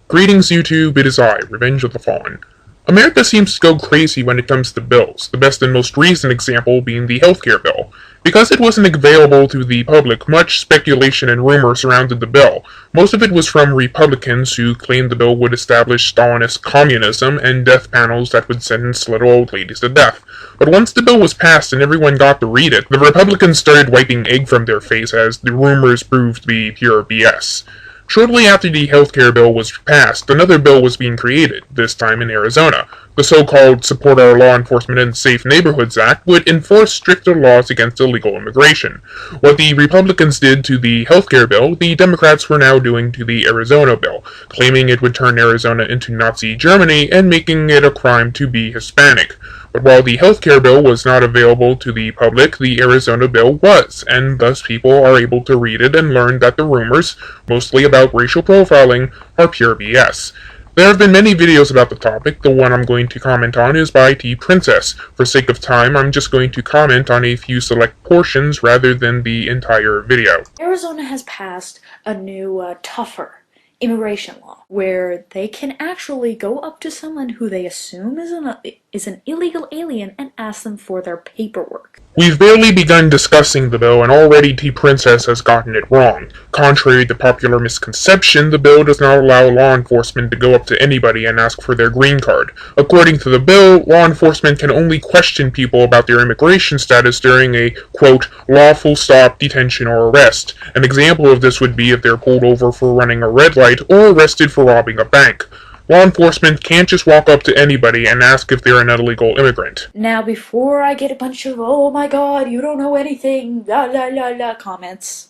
Greetings YouTube, it is I, Revenge of the Fallen. America seems to go crazy when it comes to bills, the best and most recent example being the healthcare bill. Because it wasn't available to the public, much speculation and rumor surrounded the bill. Most of it was from Republicans who claimed the bill would establish Stalinist communism and death panels that would sentence little old ladies to death. But once the bill was passed and everyone got to read it, the Republicans started wiping egg from their face as the rumors proved to be pure BS. Shortly after the healthcare bill was passed, another bill was being created, this time in Arizona. The so-called Support Our Law Enforcement and Safe Neighborhoods Act would enforce stricter laws against illegal immigration. What the Republicans did to the healthcare bill, the Democrats were now doing to the Arizona bill, claiming it would turn Arizona into Nazi Germany and making it a crime to be Hispanic. But while the healthcare bill was not available to the public, the Arizona bill was, and thus people are able to read it and learn that the rumors, mostly about racial profiling, are pure BS. There have been many videos about the topic. The one I'm going to comment on is by TPrincess. For sake of time, I'm just going to comment on a few select portions rather than the entire video. Arizona has passed a new, tougher immigration law where they can actually go up to someone who they assume is an illegal alien and ask them for their paperwork. We've barely begun discussing the bill, and already TPrincess has gotten it wrong. Contrary to popular misconception, the bill does not allow law enforcement to go up to anybody and ask for their green card. According to the bill, law enforcement can only question people about their immigration status during a, quote, lawful stop, detention, or arrest. An example of this would be if they're pulled over for running a red light or arrested for robbing a bank. Law enforcement can't just walk up to anybody and ask if they're an illegal immigrant. Now, before I get a bunch of, oh my god, you don't know anything, la la la la comments,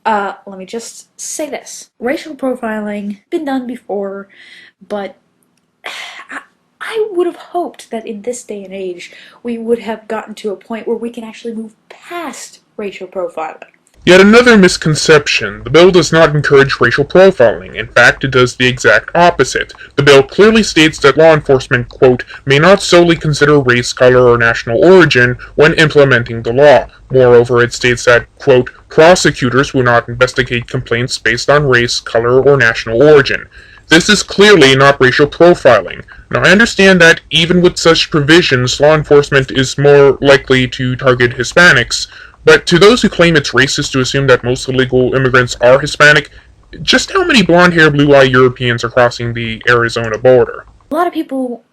let me just say this. Racial profiling, been done before, but I would have hoped that in this day and age, we would have gotten to a point where we can actually move past racial profiling. Yet another misconception, the bill does not encourage racial profiling. In fact, it does the exact opposite. The bill clearly states that law enforcement, quote, may not solely consider race, color, or national origin when implementing the law. Moreover, it states that, quote, prosecutors will not investigate complaints based on race, color, or national origin. This is clearly not racial profiling. Now, I understand that even with such provisions, law enforcement is more likely to target Hispanics, but to those who claim it's racist to assume that most illegal immigrants are Hispanic, just how many blonde-haired, blue-eyed Europeans are crossing the Arizona border? A lot of people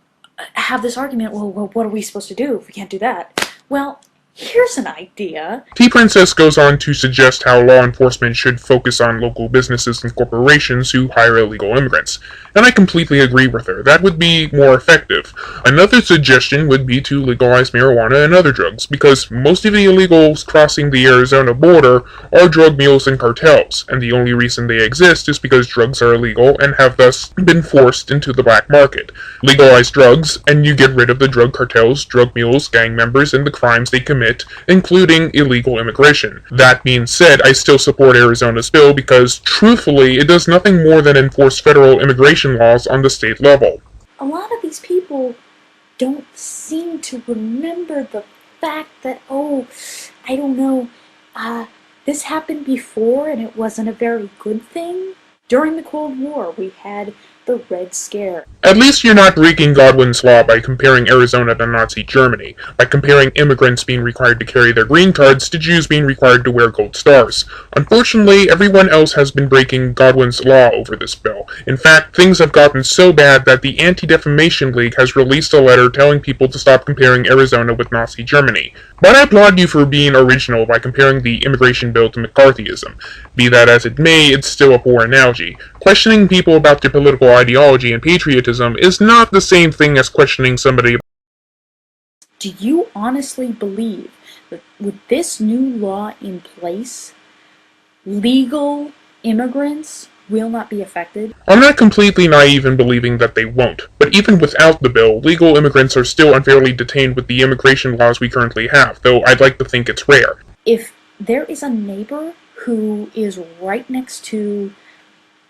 have this argument, well, what are we supposed to do if we can't do that? Well, here's an idea. TPrincess goes on to suggest how law enforcement should focus on local businesses and corporations who hire illegal immigrants, and I completely agree with her. That would be more effective. Another suggestion would be to legalize marijuana and other drugs, because most of the illegals crossing the Arizona border are drug mules and cartels, and the only reason they exist is because drugs are illegal and have thus been forced into the black market. Legalize drugs, and you get rid of the drug cartels, drug mules, gang members, and the crimes they commit, including illegal immigration. That being said, I still support Arizona's bill because, truthfully, it does nothing more than enforce federal immigration laws on the state level. A lot of these people don't seem to remember the fact that, oh, I don't know, this happened before and it wasn't a very good thing. During the Cold War, we had the Red Scare. At least you're not breaking Godwin's law by comparing Arizona to Nazi Germany, by comparing immigrants being required to carry their green cards to Jews being required to wear gold stars. Unfortunately, everyone else has been breaking Godwin's law over this bill. In fact, things have gotten so bad that the Anti-Defamation League has released a letter telling people to stop comparing Arizona with Nazi Germany. But I applaud you for being original by comparing the immigration bill to McCarthyism. Be that as it may, it's still a poor analogy. Questioning people about their political ideology and patriotism is not the same thing as questioning somebody. Do you honestly believe that with this new law in place, legal immigrants will not be affected? I'm not completely naive in believing that they won't, but even without the bill, legal immigrants are still unfairly detained with the immigration laws we currently have, though I'd like to think it's rare. If there is a neighbor who is right next to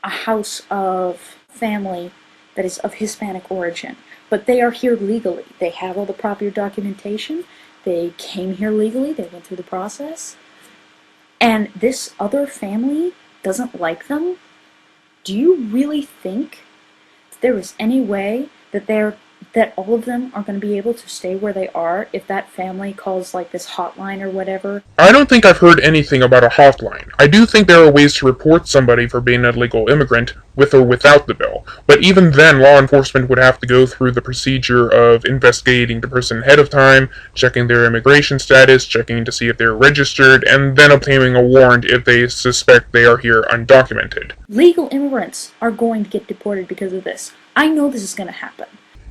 a house of family that is of Hispanic origin, but they are here legally, they have all the proper documentation, they came here legally, they went through the process, and this other family doesn't like them, Do you really think there is any way that all of them are going to be able to stay where they are if that family calls like this hotline or whatever? I don't think I've heard anything about a hotline. I do think there are ways to report somebody for being an illegal immigrant, with or without the bill. But even then, law enforcement would have to go through the procedure of investigating the person ahead of time, checking their immigration status, checking to see if they're registered, and then obtaining a warrant if they suspect they are here undocumented. Legal immigrants are going to get deported because of this. I know this is going to happen.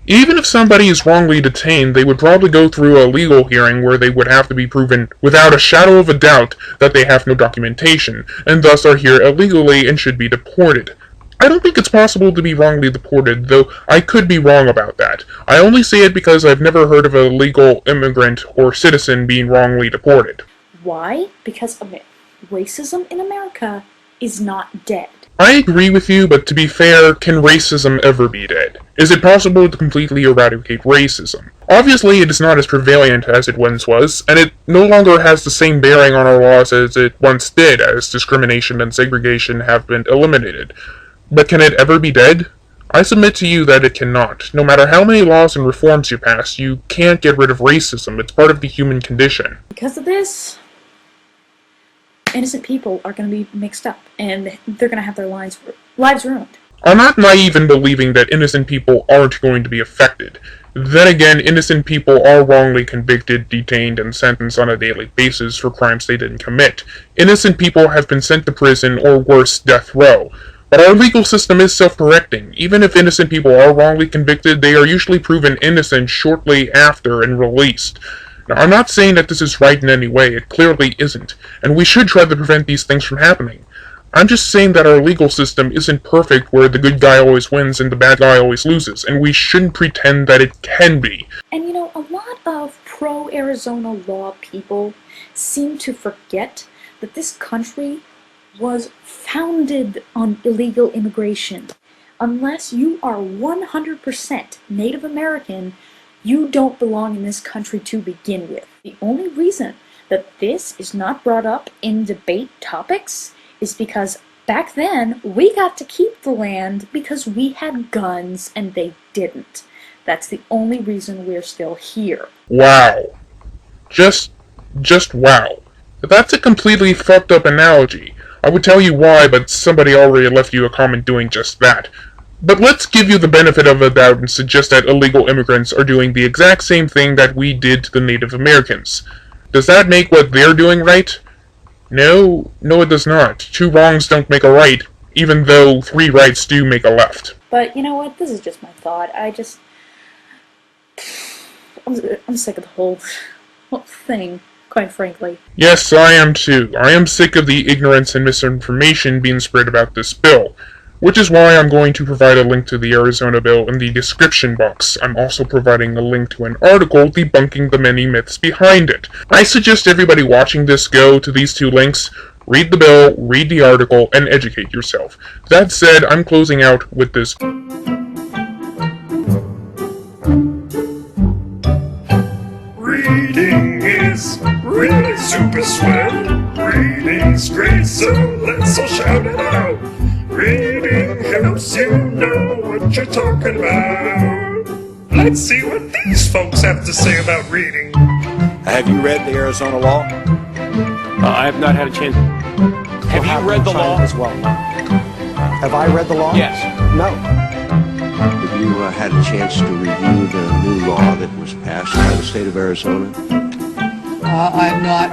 Even if somebody is wrongly detained, they would probably go through a legal hearing where they would have to be proven without a shadow of a doubt that they have no documentation, and thus are here illegally and should be deported. I don't think it's possible to be wrongly deported, though I could be wrong about that. I only say it because I've never heard of a legal immigrant or citizen being wrongly deported. Why? Because racism in America is not dead. I agree with you, but to be fair, can racism ever be dead? Is it possible to completely eradicate racism? Obviously, it is not as prevalent as it once was, and it no longer has the same bearing on our laws as it once did, as discrimination and segregation have been eliminated. But can it ever be dead? I submit to you that it cannot. No matter how many laws and reforms you pass, you can't get rid of racism. It's part of the human condition. Because of this, innocent people are going to be mixed up, and they're going to have their lives ruined. I'm not naive in believing that innocent people aren't going to be affected. Then again, innocent people are wrongly convicted, detained, and sentenced on a daily basis for crimes they didn't commit. Innocent people have been sent to prison or worse, death row. But our legal system is self-correcting. Even if innocent people are wrongly convicted, they are usually proven innocent shortly after and released. Now, I'm not saying that this is right in any way, it clearly isn't, and we should try to prevent these things from happening. I'm just saying that our legal system isn't perfect where the good guy always wins and the bad guy always loses, and we shouldn't pretend that it can be. And you know, a lot of pro-Arizona law people seem to forget that this country was founded on illegal immigration. Unless you are 100% Native American, you don't belong in this country to begin with. The only reason that this is not brought up in debate topics is because back then we got to keep the land because we had guns and they didn't. That's the only reason we're still here. Wow. Just wow. That's a completely fucked up analogy. I would tell you why, but somebody already left you a comment doing just that. But let's give you the benefit of the doubt and suggest that illegal immigrants are doing the exact same thing that we did to the Native Americans. Does that make what they're doing right? No, it does not. 2 wrongs don't make a right, even though 3 rights do make a left. But you know what? This is just my thought. I'm sick of the whole thing, quite frankly. Yes, I am too. I am sick of the ignorance and misinformation being spread about this bill, which is why I'm going to provide a link to the Arizona bill in the description box. I'm also providing a link to an article debunking the many myths behind it. I suggest everybody watching this go to these 2 links, read the bill, read the article, and educate yourself. That said, I'm closing out with this. Reading is really super swell. Reading's great, so let's all shout it out. Reading helps you know what you're talking about. Let's see what these folks have to say about reading. Have you read the Arizona law? I have not had a chance. Have you read the law? As well. Have I read the law? Yes. No. Have you had a chance to review the new law that was passed by the state of Arizona? I've not.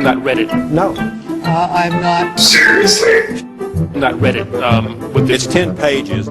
Not read it. No. I've not. Seriously? Not read it. With this It's 10 pages.